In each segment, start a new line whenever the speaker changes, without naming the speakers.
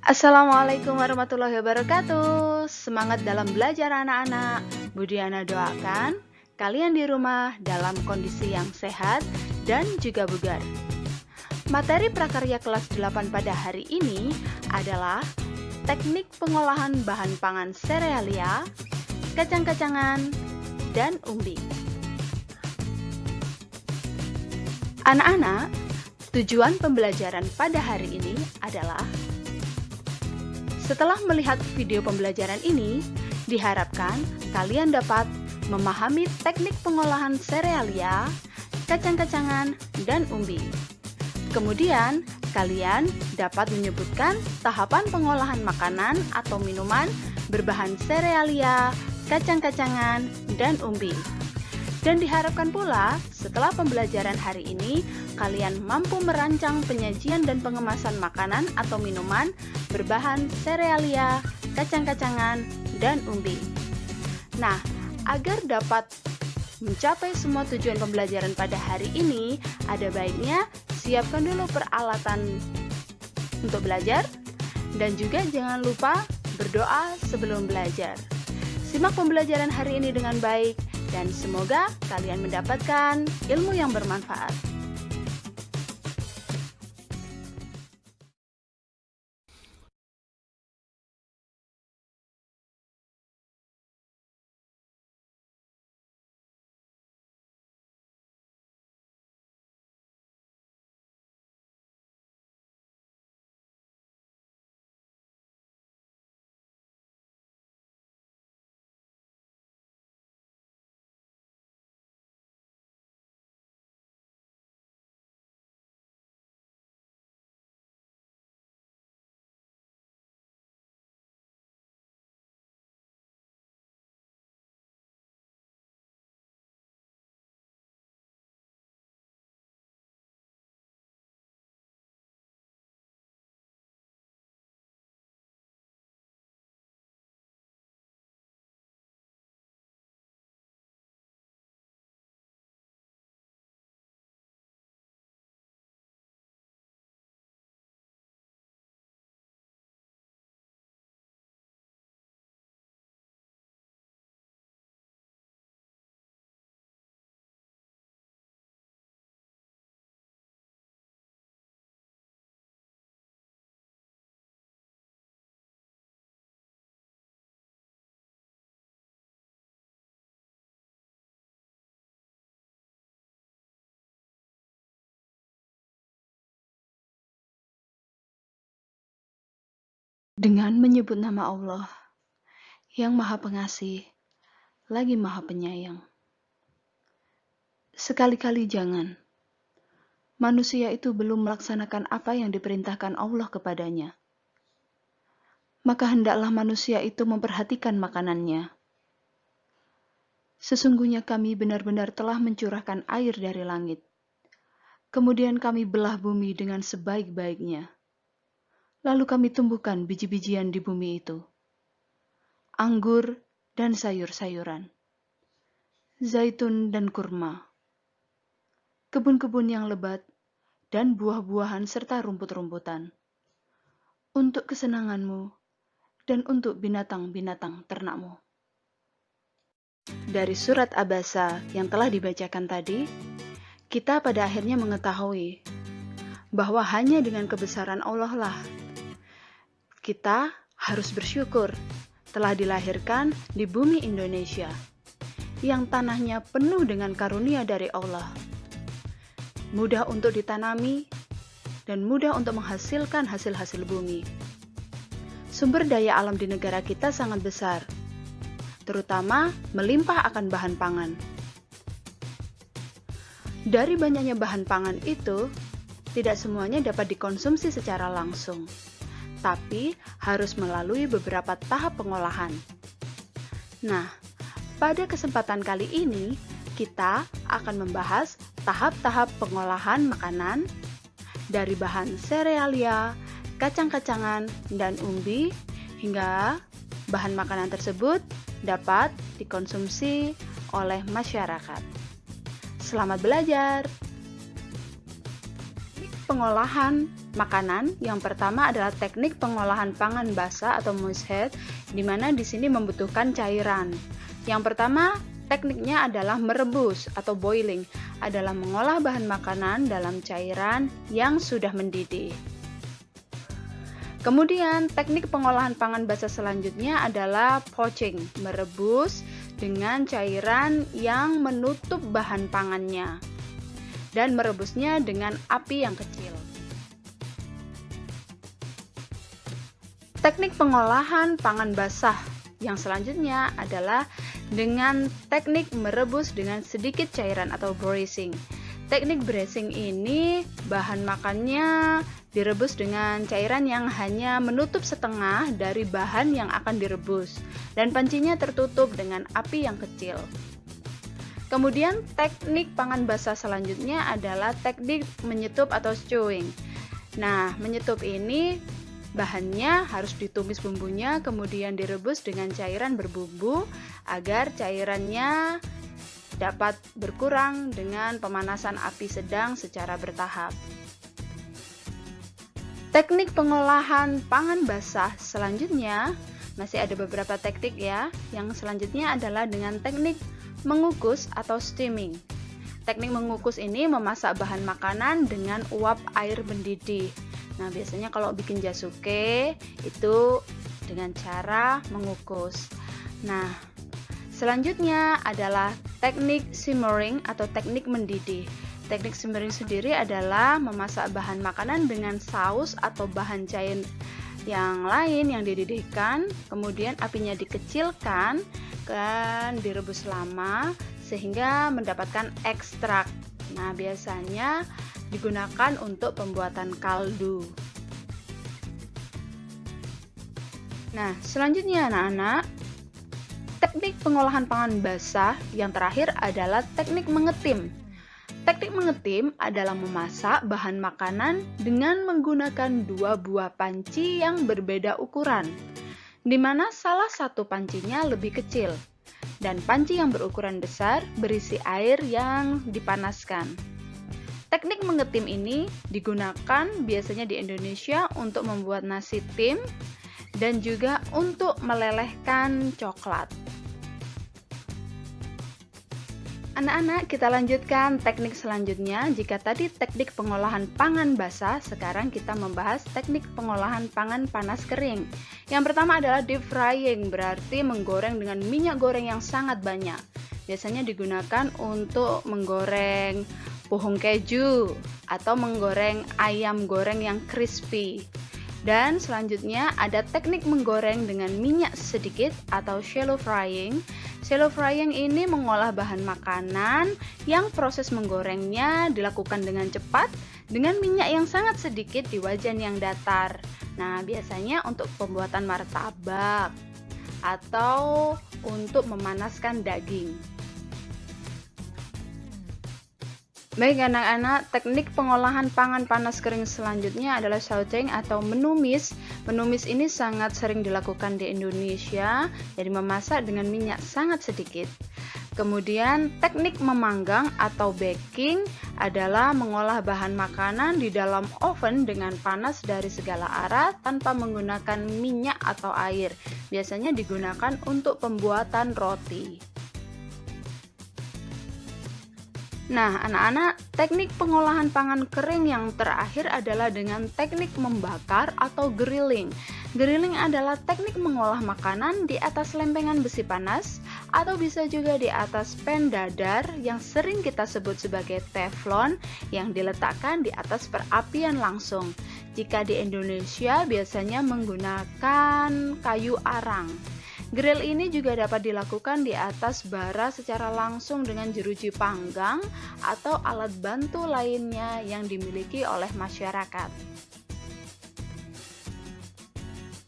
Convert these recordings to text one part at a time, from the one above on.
Assalamualaikum warahmatullahi wabarakatuh. Semangat dalam belajar anak-anak. Budiana doakan kalian di rumah dalam kondisi yang sehat dan juga bugar. Materi prakarya kelas 8 pada hari ini adalah teknik pengolahan bahan pangan serealia, kacang-kacangan, dan umbi. Anak-anak, tujuan pembelajaran pada hari ini adalah setelah melihat video pembelajaran ini, diharapkan kalian dapat memahami teknik pengolahan serealia, kacang-kacangan, dan umbi. Kemudian, kalian dapat menyebutkan tahapan pengolahan makanan atau minuman berbahan serealia, kacang-kacangan, dan umbi. Dan diharapkan pula, setelah pembelajaran hari ini, kalian mampu merancang penyajian dan pengemasan makanan atau minuman berbahan serealia, kacang-kacangan, dan umbi. Nah, agar dapat mencapai semua tujuan pembelajaran pada hari ini, ada baiknya siapkan dulu peralatan untuk belajar, dan juga jangan lupa berdoa sebelum belajar. Simak pembelajaran hari ini dengan baik, dan semoga kalian mendapatkan ilmu yang bermanfaat. Dengan menyebut nama Allah yang Maha Pengasih, lagi Maha Penyayang. Sekali-kali jangan. Manusia itu belum melaksanakan apa yang diperintahkan Allah kepadanya. Maka hendaklah manusia itu memperhatikan makanannya. Sesungguhnya kami benar-benar telah mencurahkan air dari langit. Kemudian kami belah bumi dengan sebaik-baiknya. Lalu kami tumbuhkan biji-bijian di bumi itu, anggur dan sayur-sayuran, zaitun dan kurma, kebun-kebun yang lebat, dan buah-buahan serta rumput-rumputan, untuk kesenanganmu dan untuk binatang-binatang ternakmu. Dari surat Abasa yang telah dibacakan tadi, kita pada akhirnya mengetahui bahwa hanya dengan kebesaran Allah lah kita harus bersyukur telah dilahirkan di bumi Indonesia, yang tanahnya penuh dengan karunia dari Allah. Mudah untuk ditanami dan mudah untuk menghasilkan hasil-hasil bumi. Sumber daya alam di negara kita sangat besar, terutama melimpah akan bahan pangan. Dari banyaknya bahan pangan itu, tidak semuanya dapat dikonsumsi secara langsung, tapi harus melalui beberapa tahap pengolahan. Nah, pada kesempatan kali ini, kita akan membahas tahap-tahap pengolahan makanan dari bahan serealia, kacang-kacangan, dan umbi, hingga bahan makanan tersebut dapat dikonsumsi oleh masyarakat. Selamat belajar! Pengolahan makanan yang pertama adalah teknik pengolahan pangan basah atau moist head, di mana di sini membutuhkan cairan. Yang pertama, tekniknya adalah merebus atau boiling, adalah mengolah bahan makanan dalam cairan yang sudah mendidih. Kemudian, teknik pengolahan pangan basah selanjutnya adalah poaching, merebus dengan cairan yang menutup bahan pangannya dan merebusnya dengan api yang kecil. Teknik pengolahan pangan basah yang selanjutnya adalah dengan teknik merebus dengan sedikit cairan atau braising. Teknik braising ini bahan makannya direbus dengan cairan yang hanya menutup setengah dari bahan yang akan direbus dan pancinya tertutup dengan api yang kecil. Kemudian teknik pangan basah selanjutnya adalah teknik menyetup atau stewing. Nah, menyetup ini bahannya harus ditumis bumbunya, kemudian direbus dengan cairan berbumbu agar cairannya dapat berkurang dengan pemanasan api sedang secara bertahap. Teknik pengolahan pangan basah selanjutnya masih ada beberapa teknik ya. Yang selanjutnya adalah dengan teknik mengukus atau steaming. Teknik mengukus ini memasak bahan makanan dengan uap air mendidih. Nah, biasanya kalau bikin jasuke itu dengan cara mengukus. Nah, selanjutnya adalah teknik simmering atau teknik mendidih. Teknik simmering sendiri adalah memasak bahan makanan dengan saus atau bahan cair yang lain yang dididihkan, kemudian apinya dikecilkan dan direbus lama sehingga mendapatkan ekstrak. Nah, biasanya digunakan untuk pembuatan kaldu. Nah, selanjutnya anak-anak, teknik pengolahan pangan basah yang terakhir adalah teknik mengetim. Teknik mengetim adalah memasak bahan makanan dengan menggunakan dua buah panci yang berbeda ukuran, di mana salah satu pancinya lebih kecil, dan panci yang berukuran besar berisi air yang dipanaskan. Teknik mengetim ini digunakan biasanya di Indonesia untuk membuat nasi tim dan juga untuk melelehkan coklat. Anak-anak, kita lanjutkan teknik selanjutnya. Jika tadi teknik pengolahan pangan basah, sekarang kita membahas teknik pengolahan pangan panas kering. Yang pertama adalah deep frying, berarti menggoreng dengan minyak goreng yang sangat banyak. Biasanya digunakan untuk menggoreng pohon keju atau menggoreng ayam goreng yang crispy. Dan selanjutnya ada teknik menggoreng dengan minyak sedikit atau shallow frying. Shallow frying ini mengolah bahan makanan yang proses menggorengnya dilakukan dengan cepat dengan minyak yang sangat sedikit di wajan yang datar. Nah, biasanya untuk pembuatan martabak atau untuk memanaskan daging. Baik anak-anak, teknik pengolahan pangan panas kering selanjutnya adalah sautéing atau menumis. Menumis ini sangat sering dilakukan di Indonesia, jadi memasak dengan minyak sangat sedikit. Kemudian teknik memanggang atau baking adalah mengolah bahan makanan di dalam oven dengan panas dari segala arah tanpa menggunakan minyak atau air. Biasanya digunakan untuk pembuatan roti. Nah, anak-anak, teknik pengolahan pangan kering yang terakhir adalah dengan teknik membakar atau grilling. Grilling adalah teknik mengolah makanan di atas lempengan besi panas atau bisa juga di atas pan dadar yang sering kita sebut sebagai teflon yang diletakkan di atas perapian langsung. Jika di Indonesia biasanya menggunakan kayu arang. Grill ini juga dapat dilakukan di atas bara secara langsung dengan jeruji panggang atau alat bantu lainnya yang dimiliki oleh masyarakat.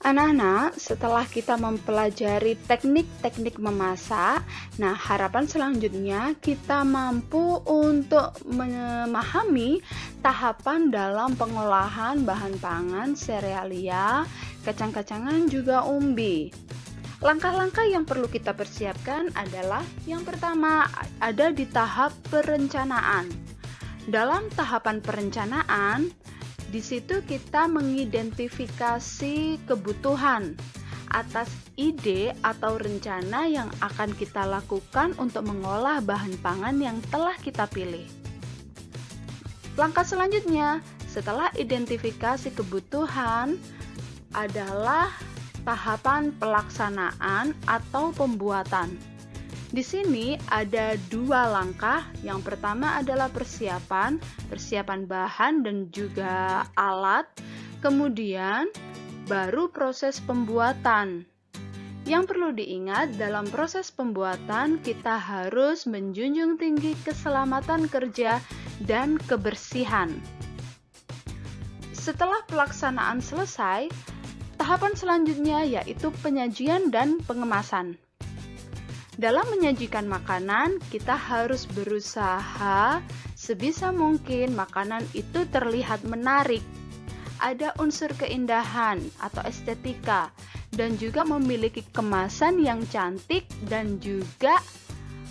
Anak-anak, setelah kita mempelajari teknik-teknik memasak, nah harapan selanjutnya kita mampu untuk memahami tahapan dalam pengolahan bahan pangan, serealia, kacang-kacangan juga umbi. Langkah-langkah yang perlu kita persiapkan adalah yang pertama ada di tahap perencanaan. Dalam tahapan perencanaan, di situ kita mengidentifikasi kebutuhan atas ide atau rencana yang akan kita lakukan untuk mengolah bahan pangan yang telah kita pilih. Langkah selanjutnya, setelah identifikasi kebutuhan adalah tahapan pelaksanaan atau pembuatan. Di sini ada dua langkah. Yang pertama adalah persiapan bahan dan juga alat. Kemudian baru proses pembuatan. Yang perlu diingat dalam proses pembuatan kita harus menjunjung tinggi keselamatan kerja dan kebersihan. Setelah pelaksanaan selesai, tahapan selanjutnya yaitu penyajian dan pengemasan. Dalam menyajikan makanan, kita harus berusaha sebisa mungkin makanan itu terlihat menarik, ada unsur keindahan atau estetika, dan juga memiliki kemasan yang cantik dan juga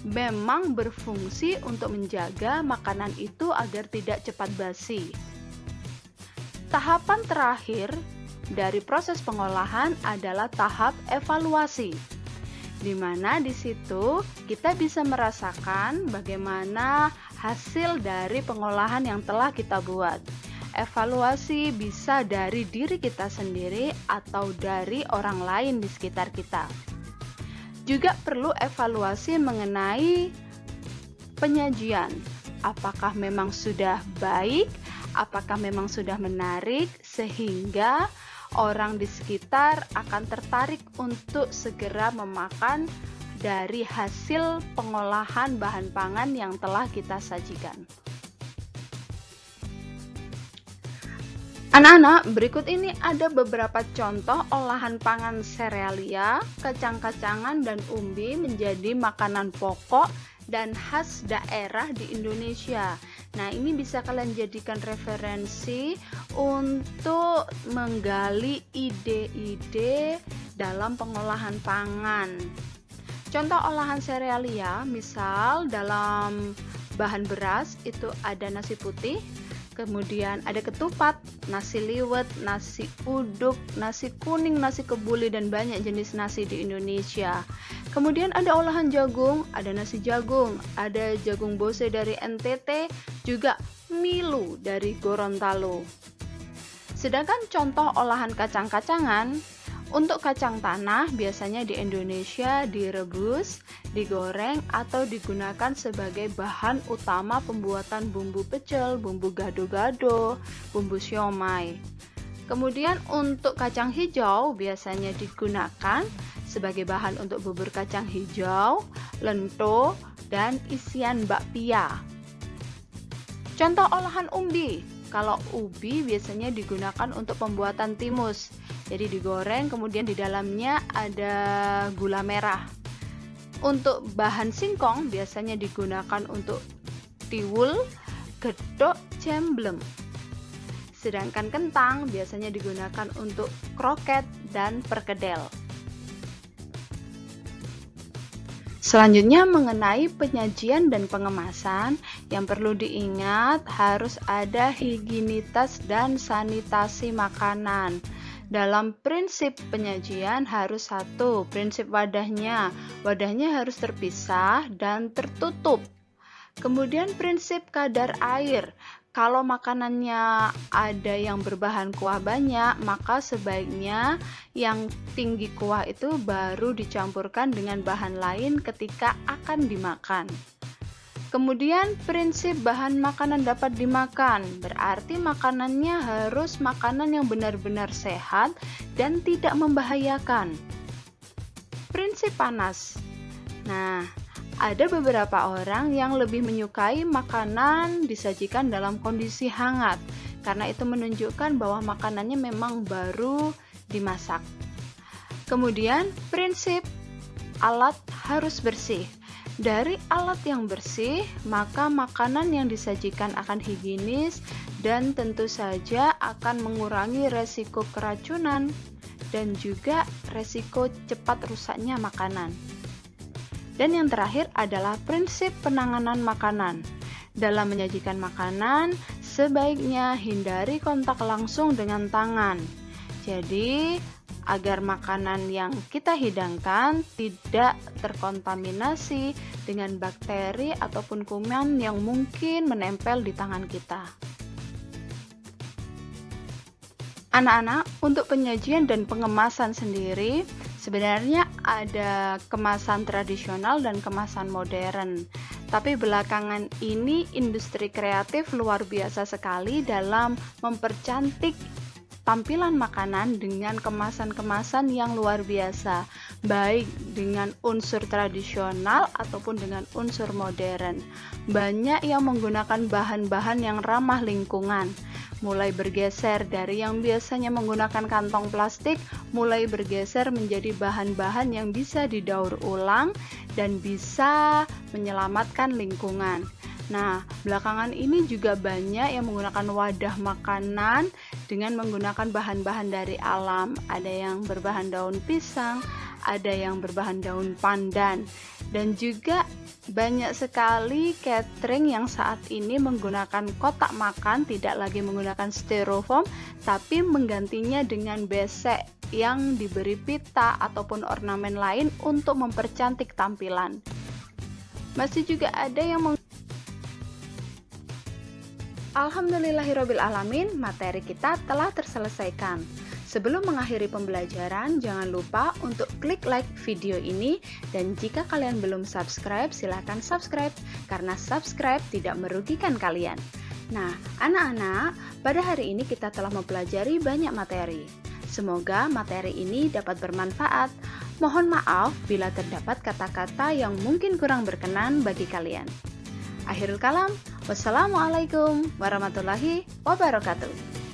memang berfungsi untuk menjaga makanan itu agar tidak cepat basi. Tahapan terakhir dari proses pengolahan adalah tahap evaluasi, di mana di situ kita bisa merasakan bagaimana hasil dari pengolahan yang telah kita buat. Evaluasi bisa dari diri kita sendiri atau dari orang lain di sekitar kita. Juga perlu evaluasi mengenai penyajian. Apakah memang sudah baik? Apakah memang sudah menarik sehingga orang di sekitar akan tertarik untuk segera memakan dari hasil pengolahan bahan pangan yang telah kita sajikan. Anak-anak, berikut ini ada beberapa contoh olahan pangan serealia, kacang-kacangan, dan umbi menjadi makanan pokok dan khas daerah di Indonesia. Nah, ini bisa kalian jadikan referensi untuk menggali ide-ide dalam pengolahan pangan. Contoh olahan serealia, misal dalam bahan beras itu ada nasi putih, kemudian ada ketupat, nasi liwet, nasi uduk, nasi kuning, nasi kebuli, dan banyak jenis nasi di Indonesia. Kemudian ada olahan jagung, ada nasi jagung, ada jagung bose dari NTT, juga milu dari Gorontalo. Sedangkan contoh olahan kacang-kacangan, untuk kacang tanah biasanya di Indonesia direbus, digoreng, atau digunakan sebagai bahan utama pembuatan bumbu pecel, bumbu gado-gado, bumbu siomay. Kemudian untuk kacang hijau biasanya digunakan sebagai bahan untuk bubur kacang hijau, lento, dan isian bakpia. Contoh olahan umbi. Kalau ubi biasanya digunakan untuk pembuatan timus. Jadi digoreng, kemudian di dalamnya ada gula merah. Untuk bahan singkong biasanya digunakan untuk tiwul, gedok, cemblem. Sedangkan kentang biasanya digunakan untuk kroket dan perkedel. Selanjutnya mengenai penyajian dan pengemasan, yang perlu diingat harus ada higienitas dan sanitasi makanan. Dalam prinsip penyajian harus satu, prinsip wadahnya harus terpisah dan tertutup. Kemudian prinsip kadar air. Kalau makanannya ada yang berbahan kuah banyak, maka sebaiknya yang tinggi kuah itu baru dicampurkan dengan bahan lain ketika akan dimakan. Kemudian prinsip bahan makanan dapat dimakan, berarti makanannya harus makanan yang benar-benar sehat dan tidak membahayakan. Prinsip panas. Nah, ada beberapa orang yang lebih menyukai makanan disajikan dalam kondisi hangat, karena itu menunjukkan bahwa makanannya memang baru dimasak. Kemudian prinsip alat harus bersih. Dari alat yang bersih, maka makanan yang disajikan akan higienis dan tentu saja akan mengurangi resiko keracunan. dan juga resiko cepat rusaknya makanan. Dan yang terakhir adalah prinsip penanganan makanan. Dalam menyajikan makanan, sebaiknya hindari kontak langsung dengan tangan. Jadi, agar makanan yang kita hidangkan tidak terkontaminasi dengan bakteri ataupun kuman yang mungkin menempel di tangan kita. Anak-anak, untuk penyajian dan pengemasan sendiri, sebenarnya ada kemasan tradisional dan kemasan modern. Tapi belakangan ini industri kreatif luar biasa sekali dalam mempercantik tampilan makanan dengan kemasan-kemasan yang luar biasa, baik dengan unsur tradisional ataupun dengan unsur modern. Banyak yang menggunakan bahan-bahan yang ramah lingkungan, mulai bergeser dari yang biasanya menggunakan kantong plastik, mulai bergeser menjadi bahan-bahan yang bisa didaur ulang dan bisa menyelamatkan lingkungan. Nah, belakangan ini juga banyak yang menggunakan wadah makanan dengan menggunakan bahan-bahan dari alam. Ada yang berbahan daun pisang, ada yang berbahan daun pandan, dan juga banyak sekali catering yang saat ini menggunakan kotak makan, tidak lagi menggunakan styrofoam, tapi menggantinya dengan besek yang diberi pita ataupun ornamen lain untuk mempercantik tampilan. Masih juga ada yang Alhamdulillahirabbil alamin, materi kita telah terselesaikan. Sebelum mengakhiri pembelajaran, jangan lupa untuk klik like video ini, dan jika kalian belum subscribe, silahkan subscribe, karena subscribe tidak merugikan kalian. Nah, anak-anak, pada hari ini kita telah mempelajari banyak materi. Semoga materi ini dapat bermanfaat. Mohon maaf bila terdapat kata-kata yang mungkin kurang berkenan bagi kalian. Akhirul kalam, wassalamualaikum warahmatullahi wabarakatuh.